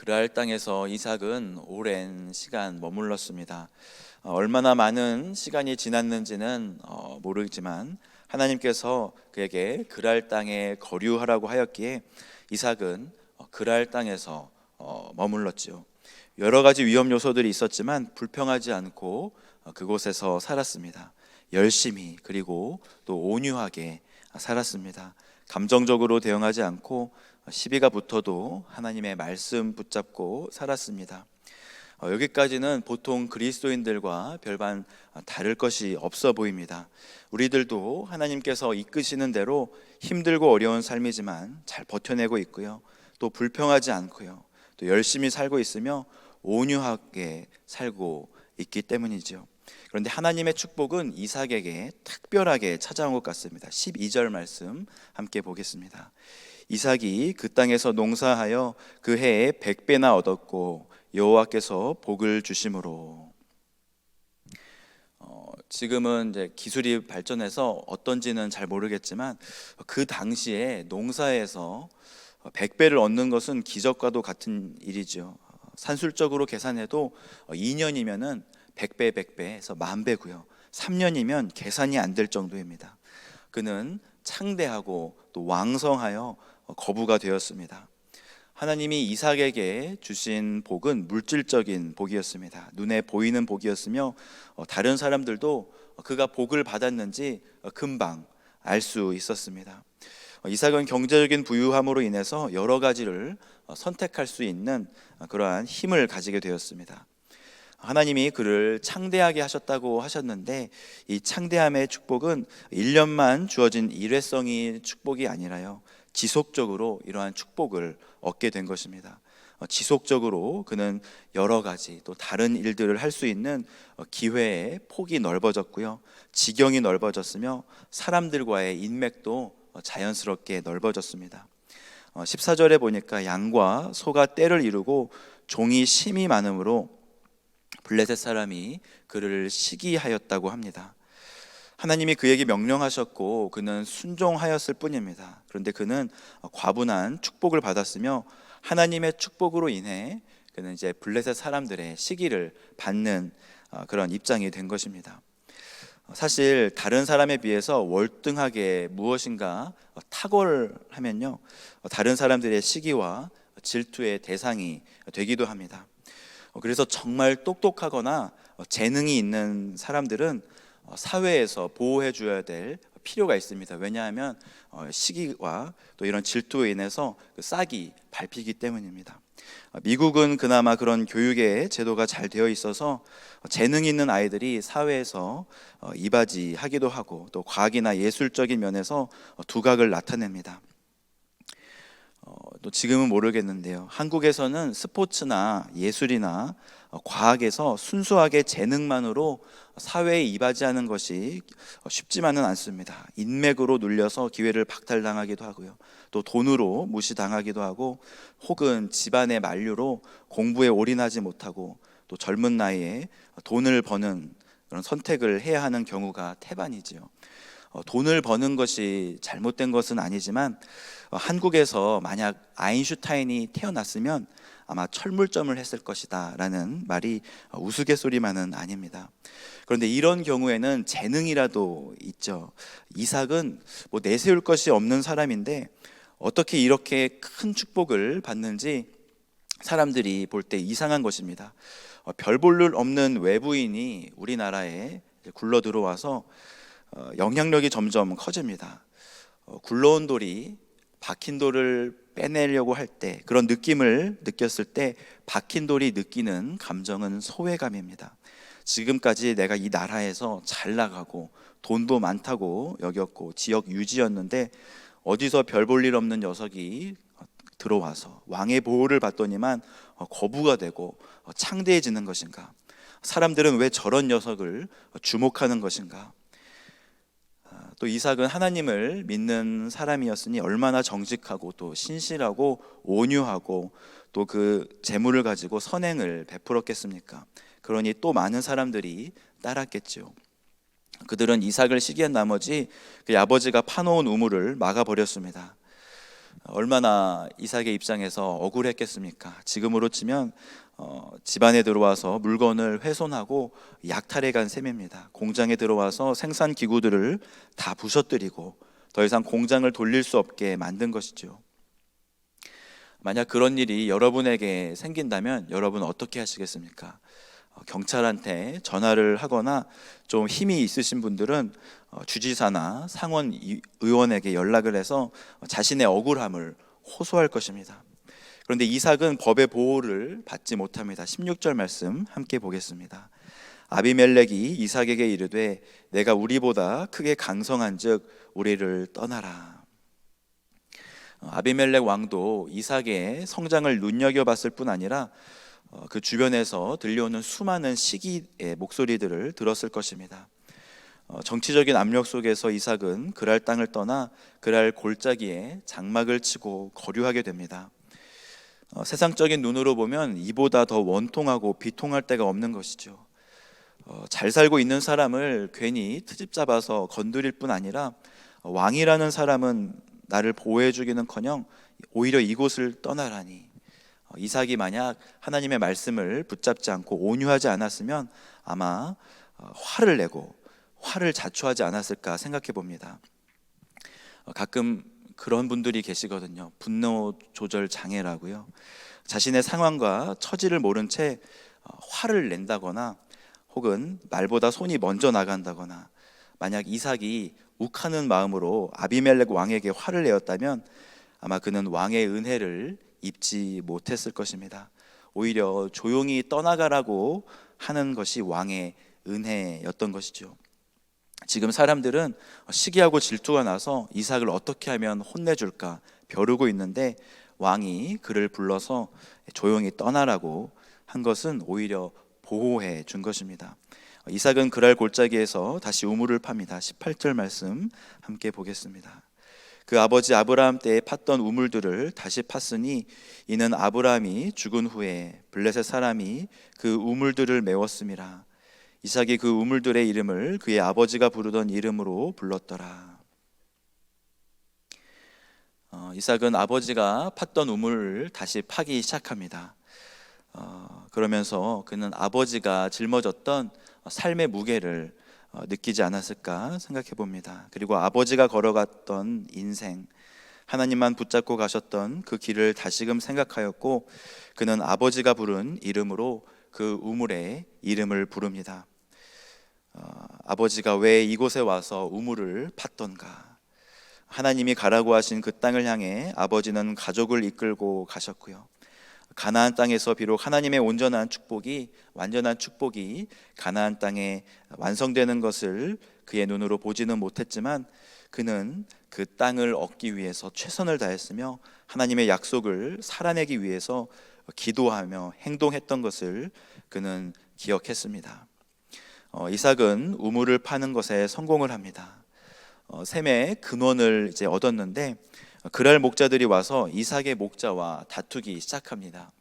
그랄 땅에서 이삭은 오랜 시간 머물렀습니다. 얼마나 많은 시간이 지났는지는 모르지만 하나님께서 그에게 그랄 땅에 거류하라고 하였기에 이삭은 그랄 땅에서 머물렀지요. 여러 가지 위험 요소들이 있었지만 불평하지 않고 그곳에서 살았습니다. 열심히 그리고 또 온유하게 살았습니다. 감정적으로 대응하지 않고 시비가 붙어도 하나님의 말씀 붙잡고 살았습니다. 여기까지는 보통 그리스도인들과 별반 다를 것이 없어 보입니다. 우리들도 하나님께서 이끄시는 대로 힘들고 어려운 삶이지만 잘 버텨내고 있고요, 또 불평하지 않고요, 또 열심히 살고 있으며 온유하게 살고 있기 때문이죠. 그런데 하나님의 축복은 이삭에게 특별하게 찾아온 것 같습니다. 12절 말씀 함께 보겠습니다. 이삭이 그 땅에서 농사하여 그 해에 100배나 얻었고 여호와께서 복을 주심으로. 지금은 이제 기술이 발전해서 어떤지는 잘 모르겠지만 그 당시에 농사에서 100배를 얻는 것은 기적과도 같은 일이죠. 산술적으로 계산해도 2년이면은 100배, 100배에서 10,000배고요. 3년이면 계산이 안 될 정도입니다. 그는 창대하고 또 왕성하여 거부가 되었습니다. 하나님이 이삭에게 주신 복은 물질적인 복이었습니다. 눈에 보이는 복이었으며 다른 사람들도 그가 복을 받았는지 금방 알 수 있었습니다. 이삭은 경제적인 부유함으로 인해서 여러 가지를 선택할 수 있는 그러한 힘을 가지게 되었습니다. 하나님이 그를 창대하게 하셨다고 하셨는데 이 창대함의 축복은 1년만 주어진 일회성이 축복이 아니라요, 지속적으로 이러한 축복을 얻게 된 것입니다. 지속적으로 그는 여러 가지 또 다른 일들을 할 수 있는 기회의 폭이 넓어졌고요, 지경이 넓어졌으며 사람들과의 인맥도 자연스럽게 넓어졌습니다. 14절에 보니까 양과 소가 떼를 이루고 종이 심이 많음으로 블레셋 사람이 그를 시기하였다고 합니다. 하나님이 그에게 명령하셨고 그는 순종하였을 뿐입니다. 그런데 그는 과분한 축복을 받았으며 하나님의 축복으로 인해 그는 이제 블레셋 사람들의 시기를 받는 그런 입장이 된 것입니다. 사실 다른 사람에 비해서 월등하게 무엇인가 탁월하면요, 다른 사람들의 시기와 질투의 대상이 되기도 합니다. 그래서 정말 똑똑하거나 재능이 있는 사람들은 사회에서 보호해 줘야 될 필요가 있습니다. 왜냐하면 시기와 또 이런 질투로 인해서 싹이 밟히기 때문입니다. 미국은 그나마 그런 교육의 제도가 잘 되어 있어서 재능 있는 아이들이 사회에서 이바지하기도 하고 또 과학이나 예술적인 면에서 두각을 나타냅니다. 또 지금은 모르겠는데요, 한국에서는 스포츠나 예술이나 과학에서 순수하게 재능만으로 사회에 이바지하는 것이 쉽지만은 않습니다. 인맥으로 눌려서 기회를 박탈당하기도 하고요, 또 돈으로 무시당하기도 하고, 혹은 집안의 만류로 공부에 올인하지 못하고 또 젊은 나이에 돈을 버는 그런 선택을 해야 하는 경우가 태반이지요. 돈을 버는 것이 잘못된 것은 아니지만 한국에서 만약 아인슈타인이 태어났으면 아마 철물점을 했을 것이다 라는 말이 우스갯소리만은 아닙니다. 그런데 이런 경우에는 재능이라도 있죠. 이삭은 뭐 내세울 것이 없는 사람인데 어떻게 이렇게 큰 축복을 받는지 사람들이 볼 때 이상한 것입니다. 별 볼 일 없는 외부인이 우리나라에 굴러 들어와서 영향력이 점점 커집니다. 굴러온 돌이 박힌 돌을 빼내려고 할 때, 그런 느낌을 느꼈을 때 박힌 돌이 느끼는 감정은 소외감입니다. 지금까지 내가 이 나라에서 잘 나가고 돈도 많다고 여겼고 지역 유지였는데 어디서 별 볼 일 없는 녀석이 들어와서 왕의 보호를 받더니만 거부가 되고 창대해지는 것인가? 사람들은 왜 저런 녀석을 주목하는 것인가? 또 이삭은 하나님을 믿는 사람이었으니 얼마나 정직하고 또 신실하고 온유하고 또 그 재물을 가지고 선행을 베풀었겠습니까? 그러니 또 많은 사람들이 따랐겠죠. 그들은 이삭을 시기한 나머지 그 아버지가 파놓은 우물을 막아버렸습니다. 얼마나 이삭의 입장에서 억울했겠습니까? 지금으로 치면 집안에 들어와서 물건을 훼손하고 약탈해 간 셈입니다. 공장에 들어와서 생산 기구들을 다 부셔뜨리고 더 이상 공장을 돌릴 수 없게 만든 것이죠. 만약 그런 일이 여러분에게 생긴다면 여러분 어떻게 하시겠습니까? 경찰한테 전화를 하거나 좀 힘이 있으신 분들은 주지사나 상원 의원에게 연락을 해서 자신의 억울함을 호소할 것입니다. 그런데 이삭은 법의 보호를 받지 못합니다. 16절 말씀 함께 보겠습니다. 아비멜렉이 이삭에게 이르되 내가 우리보다 크게 강성한즉 우리를 떠나라. 아비멜렉 왕도 이삭의 성장을 눈여겨봤을 뿐 아니라 그 주변에서 들려오는 수많은 시기의 목소리들을 들었을 것입니다. 정치적인 압력 속에서 이삭은 그랄 땅을 떠나 그랄 골짜기에 장막을 치고 거류하게 됩니다. 세상적인 눈으로 보면 이보다 더 원통하고 비통할 데가 없는 것이죠. 잘 살고 있는 사람을 괜히 트집 잡아서 건드릴 뿐 아니라 왕이라는 사람은 나를 보호해 주기는커녕 오히려 이곳을 떠나라니. 이삭이 만약 하나님의 말씀을 붙잡지 않고 온유하지 않았으면 아마 화를 내고 화를 자초하지 않았을까 생각해 봅니다. 가끔 그런 분들이 계시거든요. 분노 조절 장애라고요. 자신의 상황과 처지를 모른 채 화를 낸다거나 혹은 말보다 손이 먼저 나간다거나, 만약 이삭이 욱하는 마음으로 아비멜렉 왕에게 화를 내었다면 아마 그는 왕의 은혜를 입지 못했을 것입니다. 오히려 조용히 떠나가라고 하는 것이 왕의 은혜였던 것이죠. 지금 사람들은 시기하고 질투가 나서 이삭을 어떻게 하면 혼내줄까 벼르고 있는데, 왕이 그를 불러서 조용히 떠나라고 한 것은 오히려 보호해 준 것입니다. 이삭은 그랄 골짜기에서 다시 우물을 팝니다. 18절 말씀 함께 보겠습니다. 그 아버지 아브라함 때에 팠던 우물들을 다시 팠으니 이는 아브라함이 죽은 후에 블레셋 사람이 그 우물들을 메웠음이라. 이삭이 그 우물들의 이름을 그의 아버지가 부르던 이름으로 불렀더라. 이삭은 아버지가 팠던 우물을 다시 파기 시작합니다. 그러면서 그는 아버지가 짊어졌던 삶의 무게를 느끼지 않았을까 생각해 봅니다. 그리고 아버지가 걸어갔던 인생, 하나님만 붙잡고 가셨던 그 길을 다시금 생각하였고, 그는 아버지가 부른 이름으로 그 우물의 이름을 부릅니다. 아버지가 왜 이곳에 와서 우물을 팠던가? 하나님이 가라고 하신 그 땅을 향해 아버지는 가족을 이끌고 가셨고요. 가나안 땅에서 비록 하나님의 온전한 축복이, 완전한 축복이 가나안 땅에 완성되는 것을 그의 눈으로 보지는 못했지만, 그는 그 땅을 얻기 위해서 최선을 다했으며 하나님의 약속을 살아내기 위해서 기도하며 행동했던 것을 그는 기억했습니다. 이삭은 우물을 파는 것에 성공을 합니다. 셈의 근원을 이제 얻었는데, 그랄 목자들이 와서 이삭의 목자와 다투기 시작합니다.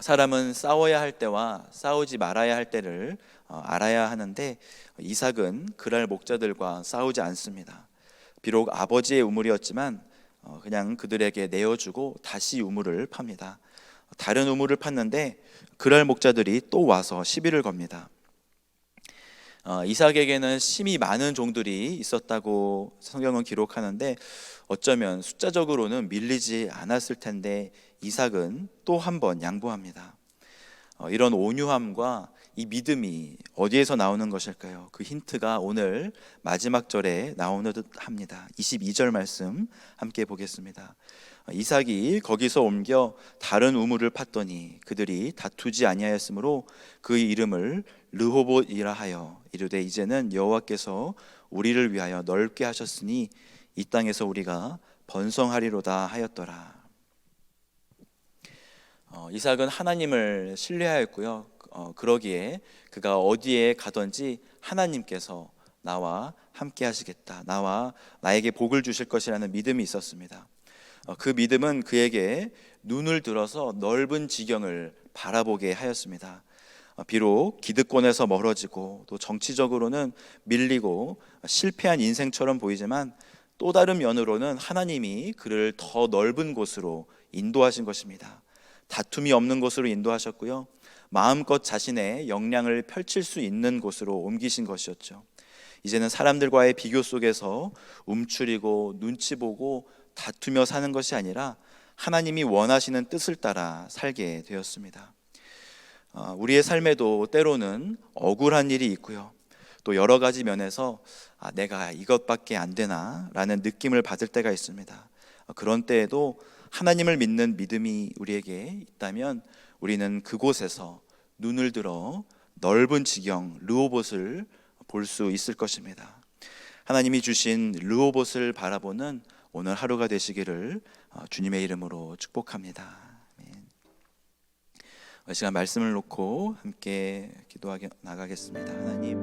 사람은 싸워야 할 때와 싸우지 말아야 할 때를 알아야 하는데, 이삭은 그랄 목자들과 싸우지 않습니다. 비록 아버지의 우물이었지만 그냥 그들에게 내어주고 다시 우물을 팝니다. 다른 우물을 팠는데 그랄 목자들이 또 와서 시비를 겁니다. 이삭에게는 심이 많은 종들이 있었다고 성경은 기록하는데, 어쩌면 숫자적으로는 밀리지 않았을 텐데 이삭은 또 한 번 양보합니다. 이런 온유함과 이 믿음이 어디에서 나오는 것일까요? 그 힌트가 오늘 마지막 절에 나오는 듯 합니다. 22절 말씀 함께 보겠습니다. 이삭이 거기서 옮겨 다른 우물을 팠더니 그들이 다투지 아니하였으므로 그 이름을 르호봇이라 하여 이르되 이제는 여호와께서 우리를 위하여 넓게 하셨으니 이 땅에서 우리가 번성하리로다 하였더라. 이삭은 하나님을 신뢰하였고요. 그러기에 그가 어디에 가든지 하나님께서 나와 함께 하시겠다, 나에게 복을 주실 것이라는 믿음이 있었습니다. 그 믿음은 그에게 눈을 들어서 넓은 지경을 바라보게 하였습니다. 비록 기득권에서 멀어지고 또 정치적으로는 밀리고 실패한 인생처럼 보이지만 또 다른 면으로는 하나님이 그를 더 넓은 곳으로 인도하신 것입니다. 다툼이 없는 곳으로 인도하셨고요, 마음껏 자신의 역량을 펼칠 수 있는 곳으로 옮기신 것이었죠. 이제는 사람들과의 비교 속에서 움츠리고 눈치 보고 다투며 사는 것이 아니라 하나님이 원하시는 뜻을 따라 살게 되었습니다. 우리의 삶에도 때로는 억울한 일이 있고요, 또 여러 가지 면에서 내가 이것밖에 안 되나 라는 느낌을 받을 때가 있습니다. 그런 때에도 하나님을 믿는 믿음이 우리에게 있다면 우리는 그곳에서 눈을 들어 넓은 지경 르호봇을 볼 수 있을 것입니다. 하나님이 주신 르호봇을 바라보는 오늘 하루가 되시기를 주님의 이름으로 축복합니다. 아멘. 이 시간 말씀을 놓고 함께 기도하게 나가겠습니다. 하나님,